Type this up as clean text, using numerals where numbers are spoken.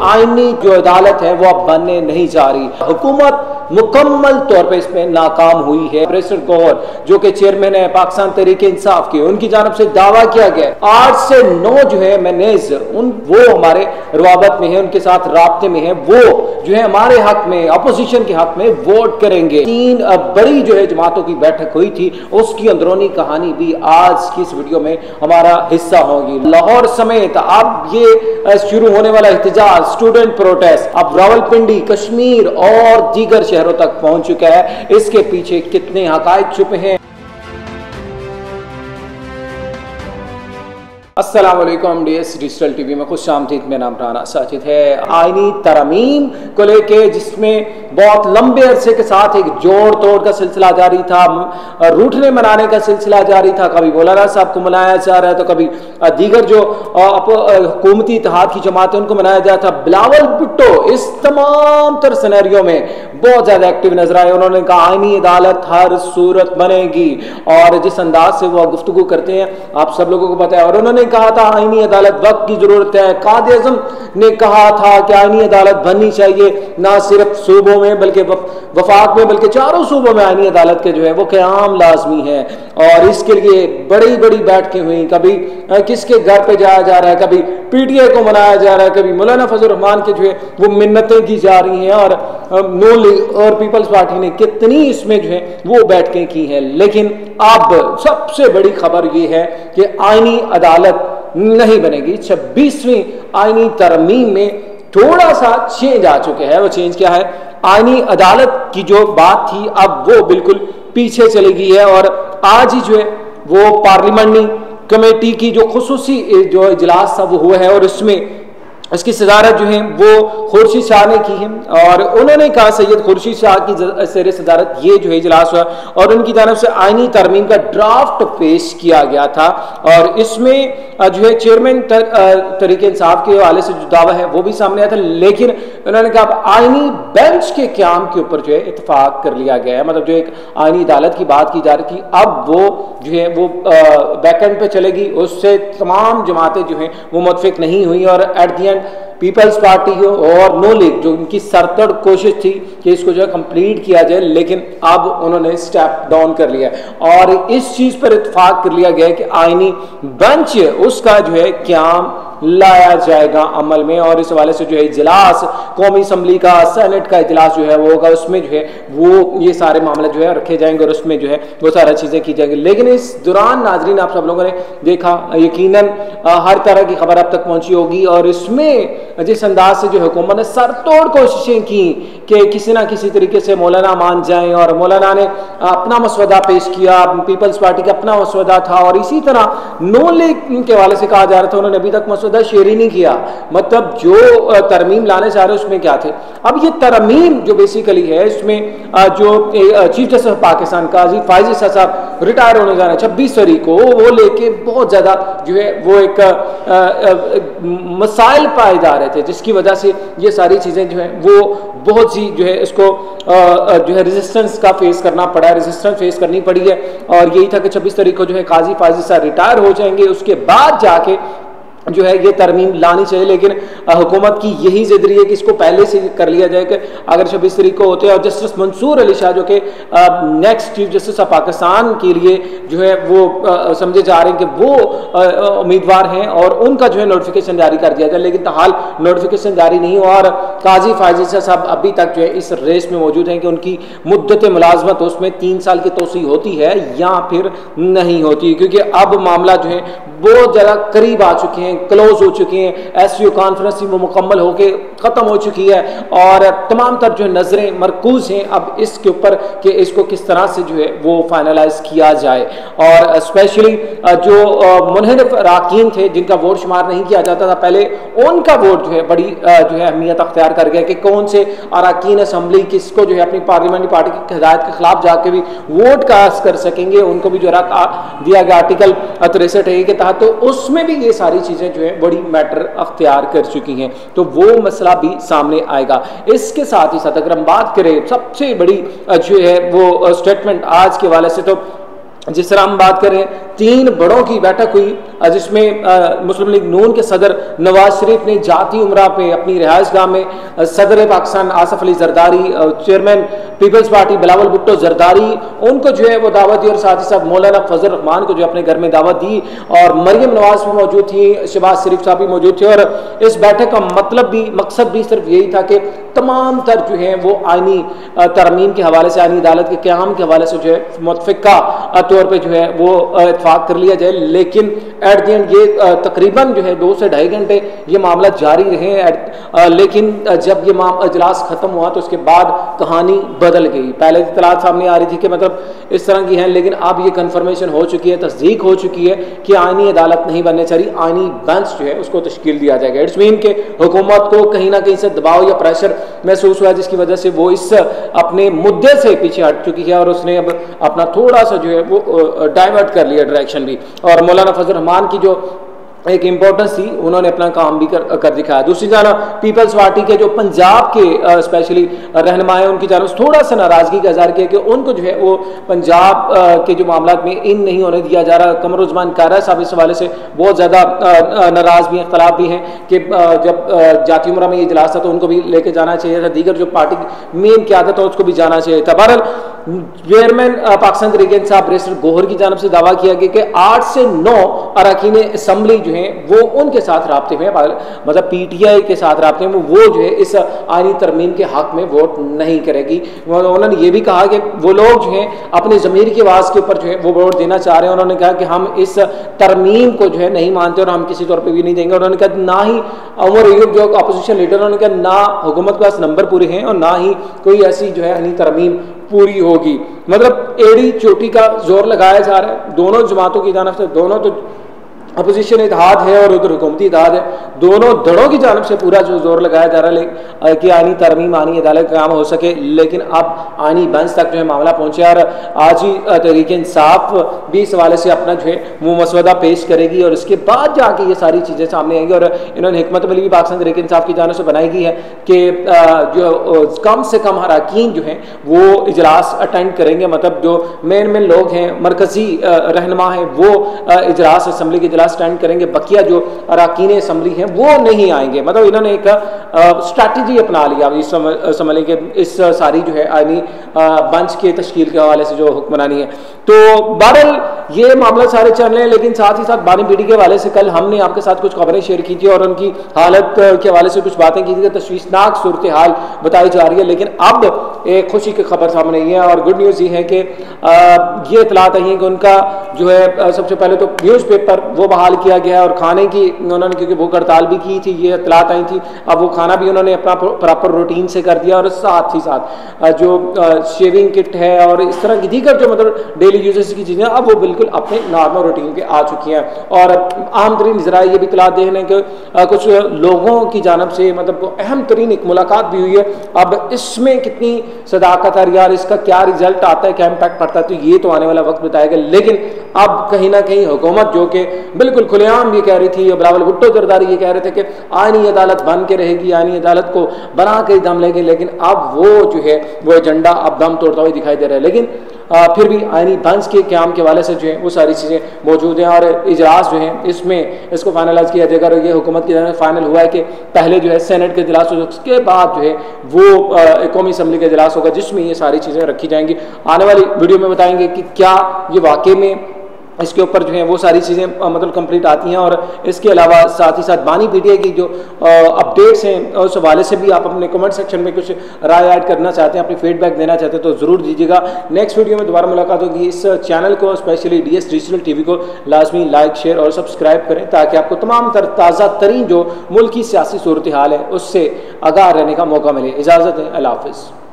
आईनी जो अदालत है वो अब बनने नहीं जा रही। हुकूमत मुकम्मल तौर पे इसमें नाकाम हुई है। प्रेसिडेंट गौहर जो कि चेयरमैन है पाकिस्तान तहरीक इंसाफ के, उनकी जानब से दावा किया गया 8 से 9 जो है मैनेज वो हमारे रवाबत में है, उनके साथ राब्ते में है, वो जो है हमारे हक में, अपोजिशन के हक में वोट करेंगे। 3 बड़ी जो है जमातों की बैठक हुई थी, उसकी अंदरूनी कहानी भी आज की इस वीडियो में हमारा हिस्सा होगी। लाहौर समेत अब ये शुरू होने वाला एहतजाज, स्टूडेंट प्रोटेस्ट अब रावलपिंडी, कश्मीर और दीगर शहरों तक पहुंच चुका है। इसके पीछे कितने हकायक छुपे हैं। अस्सलाम वालेकुम, डीएस डिजिटल टीवी में खुश आमदीद। मेरा नाम राना साजिद है। आईनी तरमीम को लेके जिसमें बहुत लंबे अरसे के साथ एक जोड़ तोड़ का सिलसिला जारी था, रूठने मनाने का सिलसिला जारी था। कभी मौलाना साहब को मनाया जा रहा है तो कभी दीगर जो हुकूमती इत्तेहाद की जमात है उनको मनाया जा रहा था। बिलावल भुट्टो इस तमाम तर सिनेरियो में बहुत ज्यादा एक्टिव नजर आए। उन्होंने कहा आईनी अदालत हर सूरत बनेगी, और जिस अंदाज से वो गुफ्तगू करते हैं आप सब लोगों को पता है। और उन्होंने कहा था आईनी अदालत वक्त की जरूरत है। कायदे आज़म ने कहा था कि आईनी अदालत बननी चाहिए, ना सिर्फ सूबों में बल्कि वफाक में, बल्कि चारों सूबों में आईनी अदालत के जो है वो क़याम लाजमी है। और इसके लिए बड़ी बड़ी बैठकें हुई, कभी किसके घर पे जाया जा रहा है, कभी पीटीआई को मनाया जा रहा है, कभी मौलाना फजल रहमान के जो है वो मिन्नतें की जा रही हैं, और नो लीग और पीपल्स पार्टी ने कितनी इसमें जो है वो बैठकें की हैं। लेकिन अब सबसे बड़ी खबर ये है कि आईनी अदालत नहीं बनेगी। 26वीं आईनी तरमीम में थोड़ा सा चेंज आ चुके हैं। वो चेंज क्या है? आईनी अदालत की जो बात थी अब वो बिल्कुल पीछे चली गई है, और आज ही जो है वो पार्लियामेंट्री कमेटी की जो खुसूसी जो इजलास था वो हुआ है, और इसमें इसकी सदारत जो है वो खुर्शीद शाह ने की है। और उन्होंने कहा, सैयद खुर्शीद शाह की ज़ेर सदारत ये जो है इजलास हुआ, और उनकी तरफ से आईनी तरमीम का ड्राफ्ट पेश किया गया था। और इसमें जो है चेयरमैन तहरीक इंसाफ के हवाले से जो दावा है वो भी सामने आया था, लेकिन उन्होंने कहा आईनी बेंच के क़याम के ऊपर जो है इत्तफाक कर लिया गया है। मतलब जो एक आईनी अदालत की बात की जा रही थी अब वो जो है वो बैकएंड पे चलेगी, उससे तमाम जमातें जो हैं वो मुत्तफिक नहीं हुई। और at the end Peoples Party हो और नो लीग जो उनकी सरतड़ कोशिश थी कि इसको जो है कंप्लीट किया जाए, लेकिन अब उन्होंने स्टेप डाउन कर लिया और इस चीज पर इत्तेफाक कर लिया गया कि आईनी बेंच उसका जो है क़याम लाया जाएगा अमल में। और इस हवाले से जो है इजलास कौमी असम्बली का, सेनेट का इजलास जो है वो होगा, उसमें जो है वो ये सारे मामले जो है रखे जाएंगे और उसमें जो है वो सारी चीज़ें की जाएंगी। लेकिन इस दौरान नाजरीन आप सब लोगों ने देखा, यकीनन हर तरह की खबर अब तक पहुंची होगी, और इसमें जिस अंदाज से जो हुकूमत ने सरतोड़ कोशिशें की कि किसी ना किसी तरीके से मौलाना मान जाएं, और मौलाना ने अपना मसवदा पेश किया, पीपल्स पार्टी का अपना मसवदा था, और इसी तरह नो लीग के हवाले से कहा जा रहा था उन्होंने अभी तक मसवदा शेयर ही नहीं किया। मतलब जो तरमीम लाने चाह रहे उसमें क्या थे। अब ये तरमीम जो बेसिकली है इसमें जो चीफ जस्टिस ऑफ पाकिस्तान काजी फायजी साहब रिटायर होने जा रहे हैं 26 तारीख को, वो लेके बहुत ज्यादा जो है वो एक मसाइल पाए जा रहे थे, जिसकी वजह से ये सारी चीजें जो है वो बहुत सी जो है इसको जो है रेजिस्टेंस का फेस करना पड़ा है, रेजिस्टेंस फेस करनी पड़ी है। और यही था कि 26 तारीख को जो है काजी फायजी साहब रिटायर हो जाएंगे, उसके बाद जाके जो है ये तरमीम लानी चाहिए। लेकिन हुकूमत की यही जिद रही है कि इसको पहले से कर लिया जाए कि अगर 26 तारीख को होते हैं। और जस्टिस मंसूर अली शाह जो कि next chief justice of Pakistan के लिए जो है वो समझे जा रहे हैं कि वो उम्मीदवार हैं, और उनका जो है नोटिफिकेशन जारी कर दिया जाए, लेकिन ताहाल नोटिफिकेशन जारी नहीं हुआ। और काजी फायजी साहब अभी तक जो है इस रेस में मौजूद हैं कि उनकी मुद्दत मुलाजमत उसमें 3 साल की तोसी होती है या फिर नहीं होती, क्योंकि अब मामला जो है बहुत ज़्यादा करीब आ चुके हैं, क्लोज हो चुके हैं। एससीओ कॉन्फ्रेंस वो मुकम्मल होकर ख़त्म हो चुकी है, और तमाम तर जो नज़रें मरकूज हैं अब इसके ऊपर कि इसको किस तरह से जो है वो फाइनलाइज किया जाए। और स्पेशली जो मुनहरिफ अरकान थे जिनका वोट शुमार नहीं किया जाता था पहले, उनका वोट जो है बड़ी जो है अहमियत अख्तियार कर गया कि कौन से अरकान असम्बली किसको जो है अपनी पार्लियामेंट्री पार्टी की हिदायत के खिलाफ जाके भी वोट कास्ट कर सकेंगे, उनको भी जो दिया गया आर्टिकल 63 के तहत, तो उसमें भी ये सारी चीज़ें जो है बड़ी मैटर अख्तियार कर चुकी हैं। तो वो मसला भी सामने आएगा। इसके साथ ही साथ अगर हम बात करें सबसे बड़ी जो है वो स्टेटमेंट आज के हवाले से, तो जिस तरह हम बात करें 3 बड़ों की बैठक हुई जिसमें मुस्लिम लीग नून के सदर नवाज शरीफ ने जाती उमरा पे अपनी रिहाइश गाह में सदर Pakistan Asif Ali Zardari, chairman Peoples Party Bilawal Bhutto Zardari, उनको जो है वो दावत दी और साथ ही साथ मौलाना फजल रहमान को जो अपने घर में दावत दी और मरियम नवाज भी मौजूद थी, शहबाज शरीफ साहब भी मौजूद थे। और इस बैठक का मतलब भी मकसद भी सिर्फ यही था कि तमाम तर जो है वो आईनी तरमीम के हवाले से, आईनी अदालत के क़याम के हवाले से जो है मुतफ़िक़ा तौर पर जो है वो इत्फाक कर लिया जाए। लेकिन एट द एंड ये तकरीबन जो है 2 से ढाई घंटे ये मामला जारी रहे। लेकिन जब ये इजलास ख़त्म हुआ तो उसके बाद कहानी बदल गई। पहले इत्तलात सामने आ रही थी कि मतलब इस तरह की हैं, लेकिन अब ये कन्फर्मेशन हो चुकी है, तस्दीक हो चुकी है कि आईनी अदालत नहीं बनने चाहिए, आईनी बेंच जो है उसको तश्कील दिया जाएगा। इट्स मीन के हुकूमत को कहीं ना कहीं से दबाव या प्रेशर महसूस हुआ जिसकी वजह से वो इस अपने मुद्दे से पीछे हट चुकी है और उसने अब अपना थोड़ा सा जो है वो डाइवर्ट कर लिया डायरेक्शन भी। और मौलाना फजल रहमान की जो एक इंपॉर्टेंस थी उन्होंने अपना काम भी कर दिखाया। दूसरी जानब पीपल्स पार्टी के जो पंजाब के स्पेशली रहनुमा हैं उनकी जानब थोड़ा सा नाराजगी का इज़हार किया कि उनको जो है वो पंजाब के जो मामला में इन नहीं होने दिया जा रहा। कमरुज़्मान कारा साहब इस हवाले से बहुत ज़्यादा नाराज़ भी हैं, इख्तलाफ भी हैं कि जब जाती उमरा में ये इजलास था तो उनको भी लेके जाना चाहिए था, दीगर जो पार्टी की मेन क़यादत है उसको भी जाना चाहिए था। बहरहाल चेयरमैन पाकिस्तान तहरीक इंसाफ बैरिस्टर गोहर की जानब से दावा किया गया कि 8 से 9 अरकान असम्बली जो हैं वो उनके साथ राब्ते में, मतलब पीटीआई के साथ राब्ते में, वो जो है इस आईनी तरमीम के हक में वोट नहीं करेगी। उन्होंने ये भी कहा कि वो लोग जो हैं अपने ज़मीर की आवाज़ के ऊपर जो है वो वोट देना चाह रहे हैं। उन्होंने कहा कि हम इस तरमीम को जो है नहीं मानते और हम किसी तौर पर भी नहीं देंगे। उन्होंने कहा ना ही उमर अयूब जो अपोजिशन लीडर, उन्होंने कहा ना हुकूमत के पास नंबर पूरे हैं और ना ही कोई ऐसी जो है आईनी तरमीम पूरी होगी। मतलब एड़ी चोटी का जोर लगाया जा रहा है दोनों जमातों की जानब से। दोनों तो अपोजिशन इत्तेहाद है और उधर हुकूमती इत्तेहाद है, दोनों धड़ों की जानब से पूरा जो जोर लगाया जा रहा है कि आईनी तरमीम, आईनी अदालत का काम हो सके। लेकिन अब आईनी बेंच तक जो है मामला पहुंचे और आज ही तहरीक इंसाफ भी इस हवाले से अपना जो है वो मसवदा पेश करेगी और उसके बाद जाके ये सारी चीज़ें सामने आएंगी। और इन्होंने हिकमत अमली भी पाकिस्तान तहरीक इंसाफ की जानब से बनाई गई है कि जो कम से कम अरकान जो हैं वो इजलास अटेंड करेंगे, मतलब जो मेन लोग हैं, मरकजी रहनुमा हैं, वो इजलास असम्बली के इजलास स्टैंड करेंगे। बकिया जो अरकान असम्बली हैं वो नहीं आएंगे। मतलब इन्होंने एक स्ट्रैटेजी अपना लिया इस असम्बली के इस सारी जो है आईनी बेंच के तश्कील के हवाले से जो हुक्मरानी है। तो बहरहाल ये मामला सारे चल रहे हैं। लेकिन साथ ही साथ बानी पीढ़ी के हवाले से कल हमने आपके साथ कुछ खबरें शेयर की थी और उनकी हालत के हवाले से कुछ बातें की थी। तशवीशनाक सूरत हाल बताई जा रही है। लेकिन अब एक खुशी की खबर सामने आई है और गुड न्यूज़ ये है कि ये इतलात आई है कि उनका जो है सबसे पहले तो न्यूज़पेपर वो बहाल किया गया और खाने की उन्होंने, क्योंकि भूख हड़ताल भी की थी, ये इतलात आई थी, अब वो खाना भी उन्होंने अपना प्रॉपर रूटीन से कर दिया और साथ ही साथ जो शेविंग किट है और इस तरह की दीगर जो मतलब डेली यूजेस की चीज़ें अब वो बिल्कुल अपने नॉर्मल रूटीन के आ चुकी हैं। और अहम तरीन ज़रा ये भी इतलात देखने के कुछ लोगों की जानब से मतलब अहम तरीन एक मुलाकात भी हुई है। अब इसमें कितनी सदाकत है यार, इसका क्या रिजल्ट आता है, क्या इम्पैक्ट पड़ता है, तो ये तो आने वाला वक्त बताएगा। लेकिन अब कहीं ना कहीं हुकूमत जो कि बिल्कुल खुलेआम ये कह रही थी, बिलावल भुट्टो जरदारी ये कह रहे थे कि आईनी अदालत बन के रहेगी, आईनी अदालत को बना के दम लेंगे, लेकिन अब वो जो है वो एजेंडा अब दम तोड़ता हुआ दिखाई दे रहा है। लेकिन फिर भी आईनी बेंच के क़याम के हवाले से जो है वो सारी चीज़ें मौजूद हैं और इजलास जो है इसमें इसको फाइनलाइज किया जाएगा। और ये हुकूमत की तरफ फाइनल हुआ है कि पहले जो है सेनेट के इजलास होगा, उसके बाद जो है वो कौमी असम्बली का इजलास होगा जिसमें ये सारी चीज़ें रखी जाएंगी। आने वाली वीडियो में बताएंगे कि क्या ये वाकई में इसके ऊपर जो है वो सारी चीज़ें मतलब कंप्लीट आती हैं। और इसके अलावा साथ ही साथ बानी पीटीआई की जो अपडेट्स हैं उस हवाले से भी आप अपने कमेंट सेक्शन में कुछ राय ऐड करना चाहते हैं, अपनी फीडबैक देना चाहते हैं तो ज़रूर दीजिएगा। नेक्स्ट वीडियो में दोबारा मुलाकात होगी। इस चैनल को स्पेशली DS डिजिटल TV को लाजमी लाइक, शेयर और सब्सक्राइब करें ताकि आपको तमाम ताज़ा तरीन जो मुल्क की सियासी सूरत हाल है उससे आगाह रहने का मौका मिले। इजाज़त है, अल्लाह हाफ़िज़।